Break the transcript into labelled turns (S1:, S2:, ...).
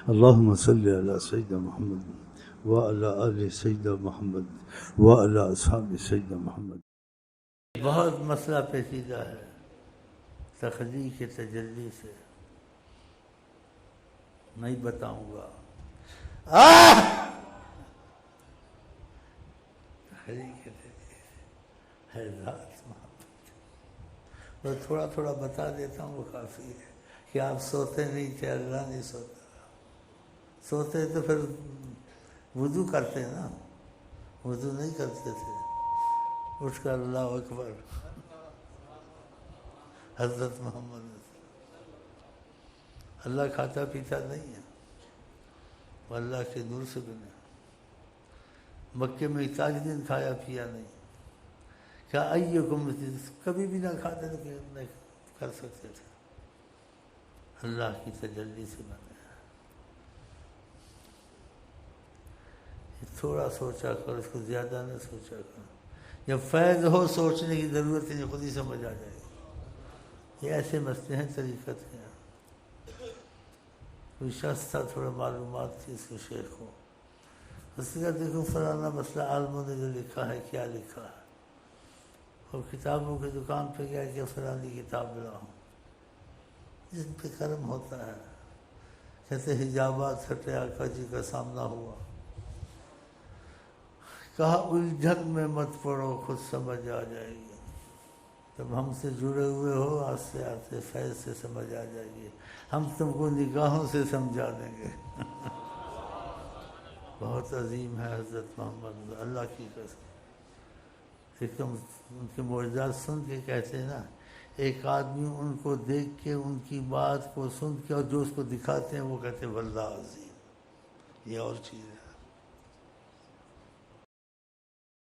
S1: اللهم صل على سيدنا محمد وعلى آل سيدنا محمد وعلى أصحاب سيدنا محمد. بہت مسئلہ پیچیدہ ہے تخلیق تجلی سے، نہیں بتاؤں گا. تخلیق تجلی ہے ذات محبت. میں تھوڑا تھوڑا بتا دیتا ہوں، وہ کافی ہے کہ آپ سوتے نہیں تھے، اللہ نہیں سوتا. سوتے تو پھر وضو کرتے نا، وضو نہیں کرتے تھے. اٹھ کر اللہ اکبر، حضرت محمد. اللہ کھاتا پیتا نہیں ہے، وہ اللہ کے نور سے بنے. مکے میں 41 دن کھایا پیا نہیں. کیا ایکم، کبھی بھی نہ کھاتے تو نہیں کر سکتے تھے. اللہ کی تجلی سے بنے. تھوڑا سوچا کر، اس کو زیادہ نہ سوچا کر. جب فیض ہو سوچنے کی ضرورت نہیں، خود ہی سمجھ آ جائے گی. یہ ایسے مسئلے ہیں طریقت کے. کوئی شخص تھا، تھوڑا معلومات تھی اس کو، شیخ کو. اس نے کہا دیکھو فلانا مسئلہ عالموں نے جو لکھا ہے کیا لکھا ہے. اور کتابوں کی دکان پہ گیا کہ فلانی کتاب لاؤ جس پہ کرم ہوتا ہے. کہتے حجابات ہٹے، آقا جی کا سامنا ہوا. کہا الجھن میں مت پڑو، خود سمجھ آ جائے گی. جب ہم سے جڑے ہوئے ہو، آستے آستے فیض سے سمجھ آ جائے گی. ہم تم کو نگاہوں سے سمجھا دیں گے. بہت عظیم ہے حضرت محمد، اللہ کی قسم. ایک دم ان کے معجزات سن کے کہتے ہیں نا، ایک آدمی ان کو دیکھ کے، ان کی بات کو سن کے، اور جو اس کو دکھاتے ہیں وہ کہتے ہیں واللہ عظیم. یہ اور چیز ہے.